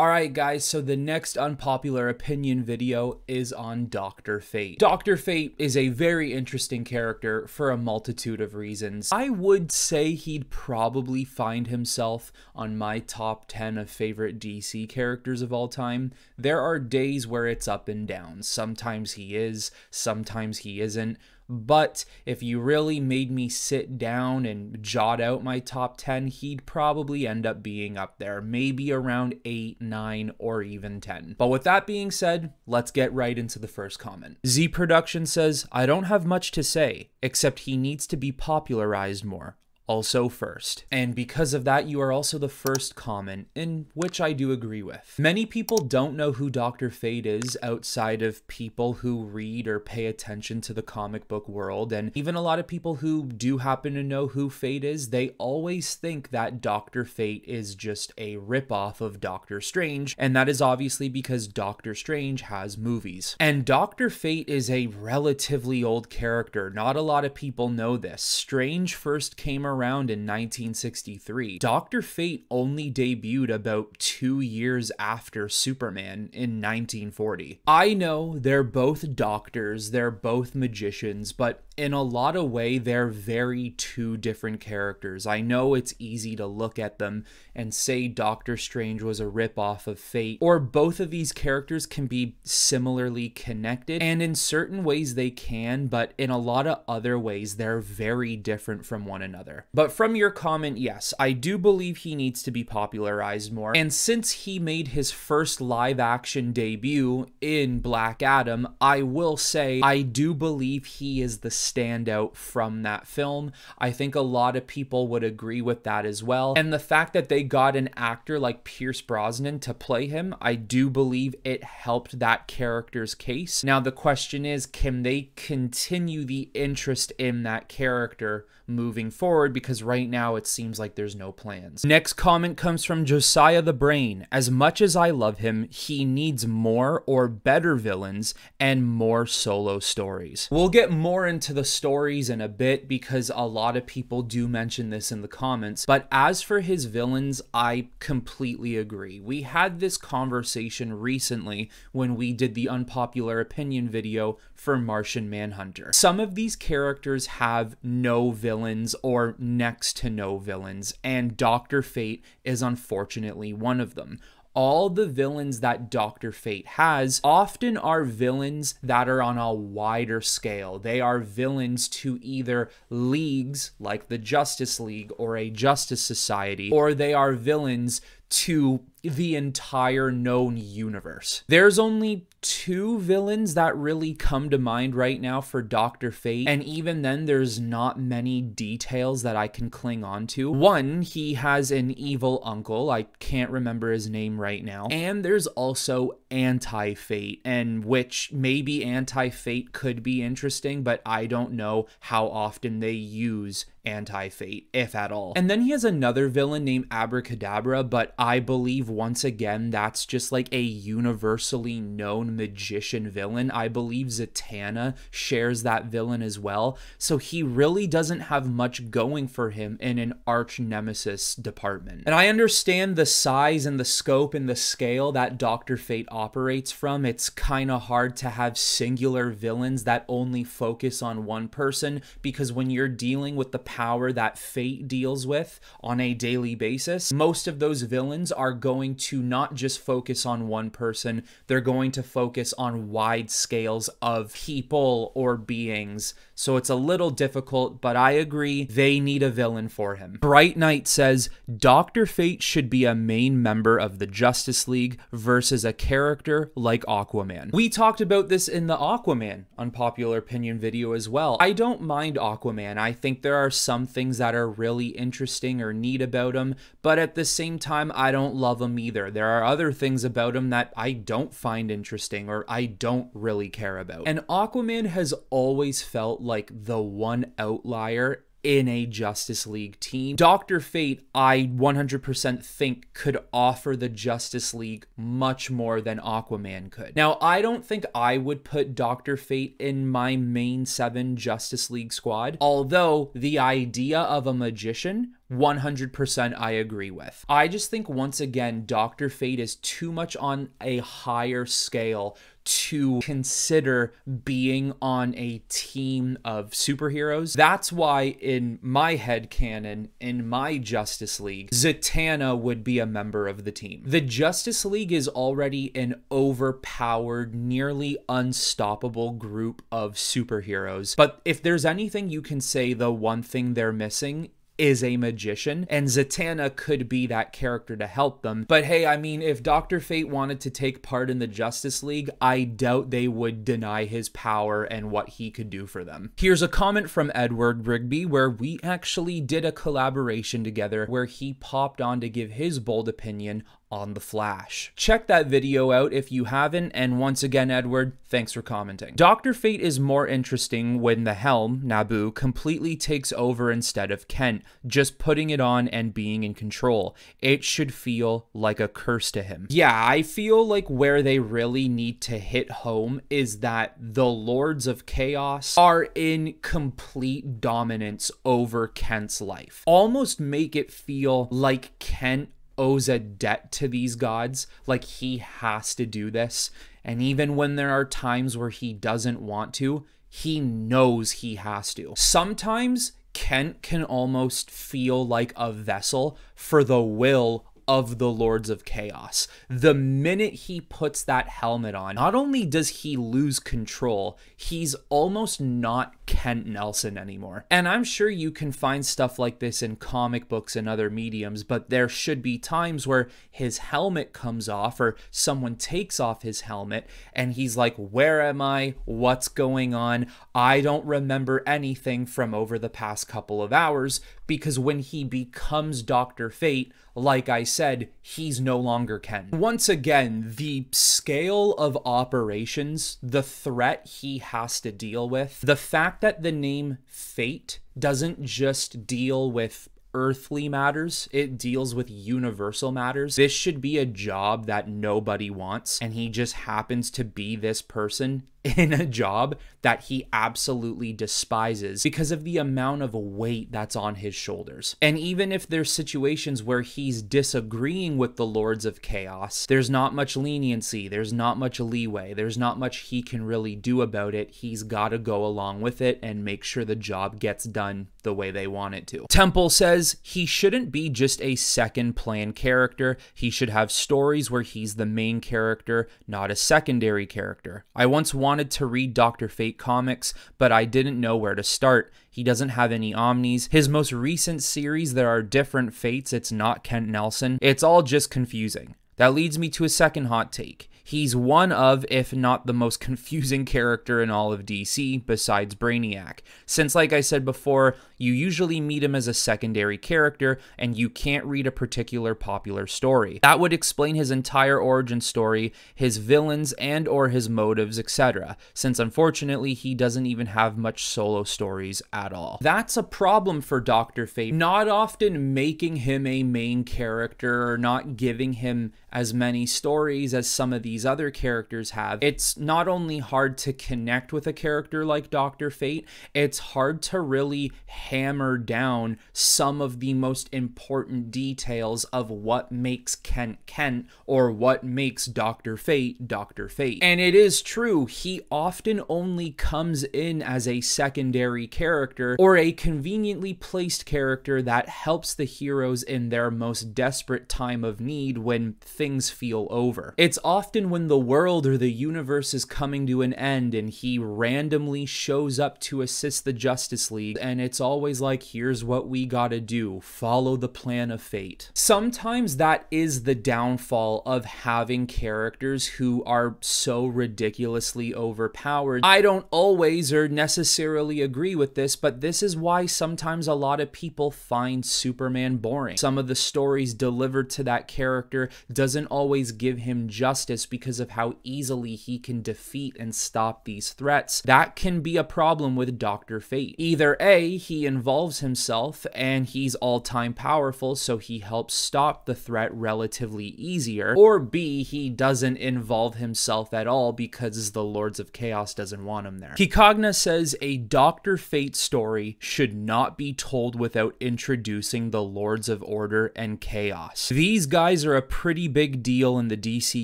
Alright guys, so the next unpopular opinion video is on Dr. Fate. Dr. Fate is a very interesting character for a multitude of reasons. I would say he'd probably find himself on my top 10 of favorite DC characters of all time. There are days where it's up and down. Sometimes he is, sometimes he isn't. But if you really made me sit down and jot out my top 10, he'd probably end up being up there, maybe around 8, 9, or even 10. But with that being said, let's get right into the first comment. Z Production says, I don't have much to say, except he needs to be popularized more. Also first. And because of that, you are also the first comment, in which I do agree with. Many people don't know who Dr. Fate is outside of people who read or pay attention to the comic book world, and even a lot of people who do happen to know who Fate is, they always think that Dr. Fate is just a ripoff of Doctor Strange, and that is obviously because Doctor Strange has movies. And Dr. Fate is a relatively old character. Not a lot of people know this. Strange first came around in 1963. Dr. Fate only debuted about 2 years after Superman in 1940. I know they're both doctors, they're both magicians, but in a lot of ways, they're very two different characters. I know it's easy to look at them and say Doctor Strange was a ripoff of Fate, or both of these characters can be similarly connected, and in certain ways they can, but in a lot of other ways, they're very different from one another. But from your comment, yes, I do believe he needs to be popularized more, and since he made his first live-action debut in Black Adam, I will say I do believe he is the standout from that film. I think a lot of people would agree with that as well. And the fact that they got an actor like Pierce Brosnan to play him, I do believe it helped that character's case. Now the question is, can they continue the interest in that character moving forward, because right now it seems like there's no plans. Next comment comes from Josiah the Brain. As much as I love him, he needs more or better villains and more solo stories. We'll get more into the stories in a bit because a lot of people do mention this in the comments, but as for his villains, I completely agree. We had this conversation recently when we did the unpopular opinion video for Martian Manhunter. Some of these characters have no villains or next to no villains, and Dr. Fate is unfortunately one of them. All the villains that Dr. Fate has often are villains that are on a wider scale. They are villains to either leagues like the Justice League or a Justice Society, or they are villains to the entire known universe. There's only 2 villains that really come to mind right now for Dr. Fate, and even then there's not many details that I can cling on to. One, he has an evil uncle, I can't remember his name right now, and there's also Anti-Fate, and which maybe Anti-Fate could be interesting, but I don't know how often they use Anti-Fate, if at all. And then he has another villain named Abracadabra, but I believe once again that's just like a universally known magician villain. I believe Zatanna shares that villain as well, so he really doesn't have much going for him in an arch nemesis department. And I understand the size and the scope and the scale that Dr. Fate operates from. It's kind of hard to have singular villains that only focus on one person, because when you're dealing with the power that Fate deals with on a daily basis, most of those villains are going to not just focus on one person, they're going to focus on wide scales of people or beings. So it's a little difficult, but I agree they need a villain for him. Bright Knight says, Dr. Fate should be a main member of the Justice League versus a character like Aquaman. We talked about this in the Aquaman unpopular opinion video as well. I don't mind Aquaman. I think there are some things that are really interesting or neat about him, but at the same time, I don't love him either. There are other things about him that I don't find interesting or I don't really care about. And Aquaman has always felt like the one outlier in a Justice League team. Dr. Fate, I 100% think could offer the Justice League much more than Aquaman could. Now, I don't think I would put Dr. Fate in my main 7 Justice League squad, although the idea of a magician 100% I agree with. I just think once again, Dr. Fate is too much on a higher scale to consider being on a team of superheroes. That's why in my headcanon, in my Justice League, Zatanna would be a member of the team. The Justice League is already an overpowered, nearly unstoppable group of superheroes. But if there's anything you can say, the one thing they're missing is a magician, and Zatanna could be that character to help them. But hey, I mean, if Dr. Fate wanted to take part in the Justice League, I doubt they would deny his power and what he could do for them. Here's a comment from Edward Rigby where we actually did a collaboration together where he popped on to give his bold opinion on The Flash. Check that video out if you haven't, and once again, Edward, thanks for commenting. Dr. Fate is more interesting when the helm, Nabu, completely takes over instead of Kent, just putting it on and being in control. It should feel like a curse to him. Yeah, I feel like where they really need to hit home is that the Lords of Chaos are in complete dominance over Kent's life. Almost make it feel like Kent owes a debt to these gods, like he has to do this, and even when there are times where he doesn't want to, he knows he has to. Sometimes Kent can almost feel like a vessel for the will of the Lords of Chaos. The minute he puts that helmet on, not only does he lose control, he's almost not Kent Nelson anymore. And I'm sure you can find stuff like this in comic books and other mediums, but there should be times where his helmet comes off or someone takes off his helmet and he's like, where am I? What's going on? I don't remember anything from over the past couple of hours, because when he becomes Dr. Fate, like I said, he's no longer Ken. Once again, the scale of operations, the threat he has to deal with, the fact that the name Fate doesn't just deal with earthly matters, it deals with universal matters. This should be a job that nobody wants, and he just happens to be this person in a job that he absolutely despises because of the amount of weight that's on his shoulders. And even if there's situations where he's disagreeing with the Lords of Chaos, there's not much leniency, there's not much leeway, there's not much he can really do about it. He's got to go along with it and make sure the job gets done the way they want it to. Temple says he shouldn't be just a second plan character. He should have stories where he's the main character, not a secondary character. I once wanted to read Dr. Fate comics, but I didn't know where to start. He doesn't have any omnis. His most recent series, there are different fates. It's not Kent Nelson. It's all just confusing. That leads me to a second hot take. He's one of, if not the most confusing character in all of DC, besides Brainiac. Since, like I said before, you usually meet him as a secondary character, and you can't read a particular popular story. That would explain his entire origin story, his villains and or his motives, etc., since unfortunately he doesn't even have much solo stories at all. That's a problem for Dr. Fate, not often making him a main character or not giving him as many stories as some of these other characters have. It's not only hard to connect with a character like Dr. Fate, it's hard to really hammer down some of the most important details of what makes Kent Kent or what makes Dr. Fate Dr. Fate. And it is true, he often only comes in as a secondary character or a conveniently placed character that helps the heroes in their most desperate time of need when things feel over. It's often when the world or the universe is coming to an end and he randomly shows up to assist the Justice League, and it's always like, here's what we gotta do, follow the plan of fate. Sometimes that is the downfall of having characters who are so ridiculously overpowered. I don't always or necessarily agree with this, but this is why sometimes a lot of people find Superman boring. Some of the stories delivered to that character doesn't doesn't always give him justice because of how easily he can defeat and stop these threats, that can be a problem with Dr. Fate. Either A, he involves himself and he's all-time powerful, so he helps stop the threat relatively easier, or B, he doesn't involve himself at all because the Lords of Chaos doesn't want him there. Hikagna says a Dr. Fate story should not be told without introducing the Lords of Order and Chaos. These guys are a pretty big deal in the DC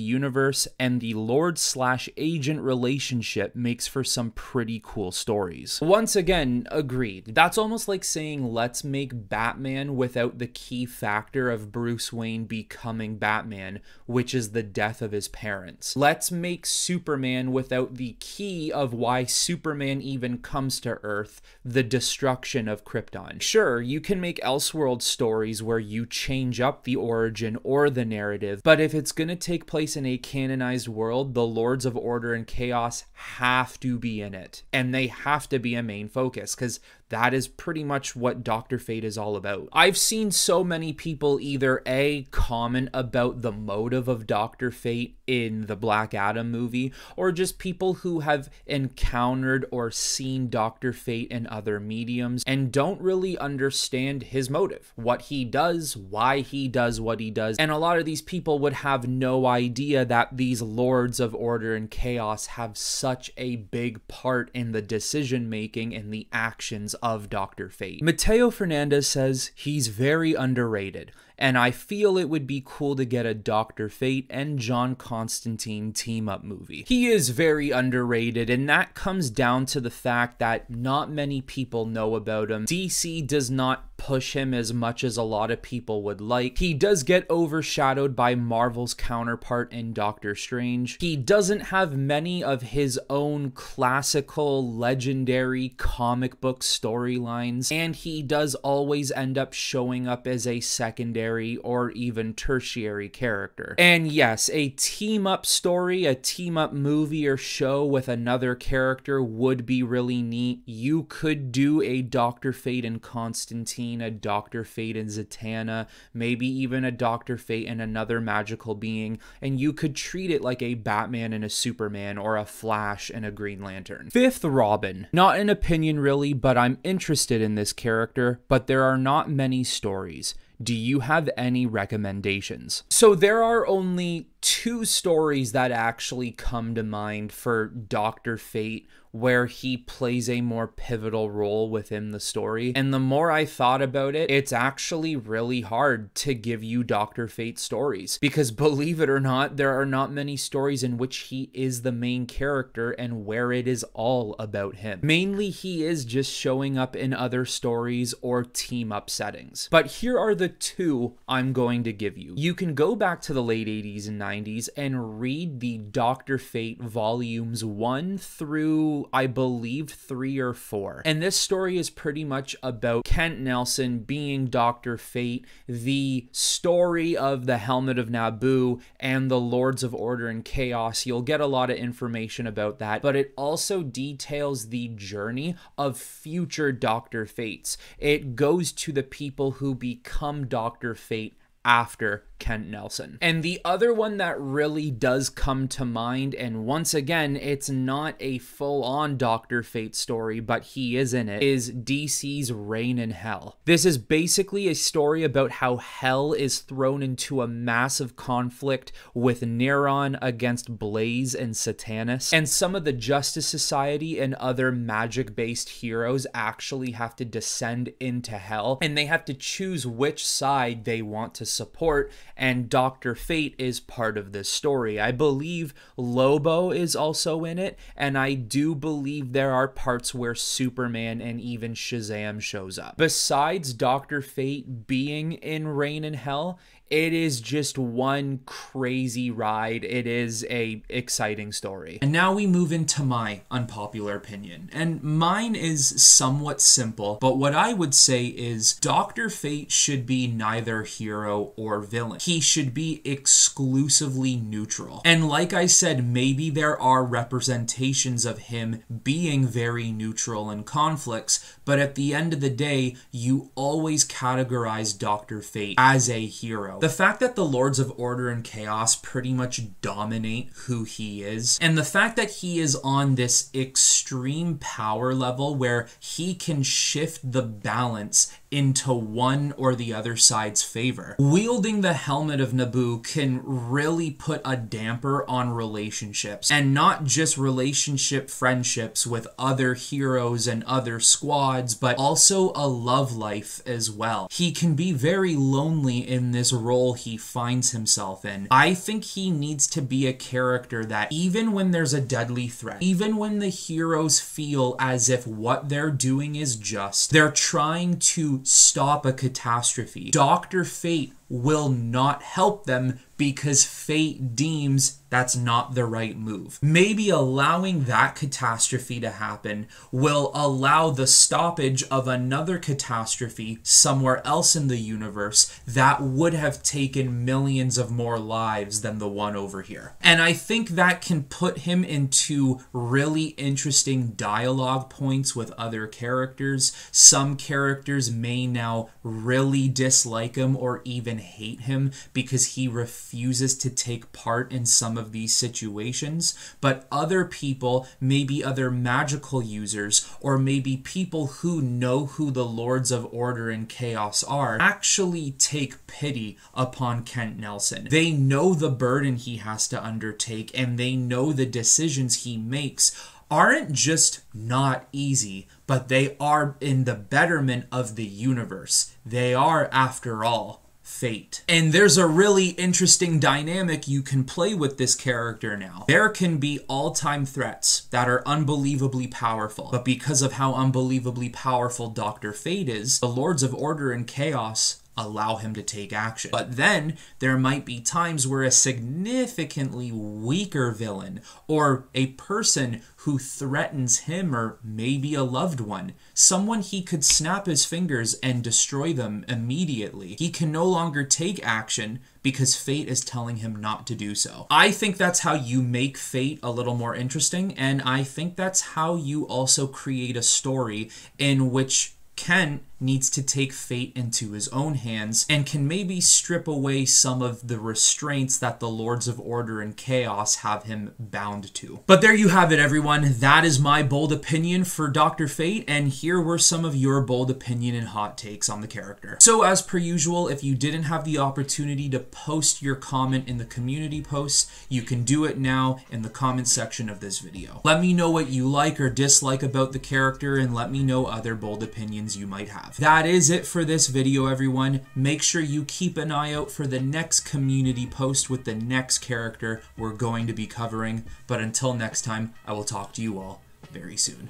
universe, and the Lord/Agent relationship makes for some pretty cool stories. Once again, agreed. That's almost like saying let's make Batman without the key factor of Bruce Wayne becoming Batman, which is the death of his parents. Let's make Superman without the key of why Superman even comes to Earth, the destruction of Krypton. Sure, you can make Elseworld stories where you change up the origin or the narrative, but if it's gonna take place in a canonized world, the Lords of Order and Chaos have to be in it, and they have to be a main focus, because that is pretty much what Dr. Fate is all about. I've seen so many people either A, comment about the motive of Dr. Fate in the Black Adam movie, or just people who have encountered or seen Dr. Fate in other mediums and don't really understand his motive, what he does, why he does what he does, and a lot of these people would have no idea that these Lords of Order and Chaos have such a big part in the decision making and the actions of Dr. Fate. Mateo Fernandez says he's very underrated, and I feel it would be cool to get a Dr. Fate and John Constantine team-up movie. He is very underrated, and that comes down to the fact that not many people know about him. DC does not push him as much as a lot of people would like. He does get overshadowed by Marvel's counterpart in Doctor Strange. He doesn't have many of his own classical, legendary comic book storylines, and he does always end up showing up as a secondary or even tertiary character. And yes, a team-up story, a team-up movie or show with another character would be really neat. You could do a Dr. Fate and Constantine, a Dr. Fate and Zatanna, maybe even a Dr. Fate and another magical being, and you could treat it like a Batman and a Superman or a Flash and a Green Lantern. Fifth, Robin. Not an opinion really, but I'm interested in this character, but there are not many stories. Do you have any recommendations? So there are only 2 stories that actually come to mind for Dr. Fate where he plays a more pivotal role within the story. And the more I thought about it, it's actually really hard to give you Dr. Fate stories, because believe it or not, there are not many stories in which he is the main character and where it is all about him. Mainly he is just showing up in other stories or team-up settings. But here are the 2 I'm going to give you. You can go back to the late 80s and 90s and read the Dr. Fate volumes 1 through, I believe, 3 or 4. And this story is pretty much about Kent Nelson being Dr. Fate, the story of the Helmet of Naboo, and the Lords of Order and Chaos. You'll get a lot of information about that, but it also details the journey of future Dr. Fates. It goes to the people who become Dr. Fate after Kent Nelson. And the other one that really does come to mind, and once again, it's not a full-on Dr. Fate story, but he is in it, is DC's Reign in Hell. This is basically a story about how Hell is thrown into a massive conflict with Neron against Blaze and Satanus, and some of the Justice Society and other magic-based heroes actually have to descend into Hell, and they have to choose which side they want to support, and Dr. Fate is part of this story. I believe Lobo is also in it, and I do believe there are parts where Superman and even Shazam shows up. Besides Dr. Fate being in Reign in Hell, it is just one crazy ride. It is a exciting story. And now we move into my unpopular opinion. And mine is somewhat simple, but what I would say is Dr. Fate should be neither hero or villain. He should be exclusively neutral. And like I said, maybe there are representations of him being very neutral in conflicts, but at the end of the day, you always categorize Dr. Fate as a hero. The fact that the Lords of Order and Chaos pretty much dominate who he is, and the fact that he is on this extreme power level where he can shift the balance into one or the other side's favor. Wielding the helmet of Naboo can really put a damper on relationships, and not just relationship friendships with other heroes and other squads, but also a love life as well. He can be very lonely in this role he finds himself in. I think he needs to be a character that even when there's a deadly threat, even when the heroes feel as if what they're doing is just, they're trying to stop a catastrophe, Dr. Fate will not help them because Fate deems that's not the right move. Maybe allowing that catastrophe to happen will allow the stoppage of another catastrophe somewhere else in the universe that would have taken millions of more lives than the one over here. And I think that can put him into really interesting dialogue points with other characters. Some characters may now really dislike him or even hate him because he refuses to take part in some of these situations, but other people, maybe other magical users, or maybe people who know who the Lords of Order and Chaos are, actually take pity upon Kent Nelson. They know the burden he has to undertake, and they know the decisions he makes aren't just not easy, but they are in the betterment of the universe. They are, after all, Fate. And there's a really interesting dynamic you can play with this character now. There can be all-time threats that are unbelievably powerful, but because of how unbelievably powerful Dr. Fate is, the Lords of Order and Chaos allow him to take action. But then there might be times where a significantly weaker villain or a person who threatens him, or maybe a loved one, someone he could snap his fingers and destroy them immediately, he can no longer take action because Fate is telling him not to do so. I think that's how you make Fate a little more interesting, and I think that's how you also create a story in which Ken needs to take fate into his own hands and can maybe strip away some of the restraints that the Lords of Order and Chaos have him bound to. But there you have it, everyone. That is my bold opinion for Dr. Fate, and here were some of your bold opinion and hot takes on the character. So as per usual, if you didn't have the opportunity to post your comment in the community posts, you can do it now in the comment section of this video. Let me know what you like or dislike about the character, and let me know other bold opinions you might have. That is it for this video, everyone. Make sure you keep an eye out for the next community post with the next character we're going to be covering. But until next time, I will talk to you all very soon.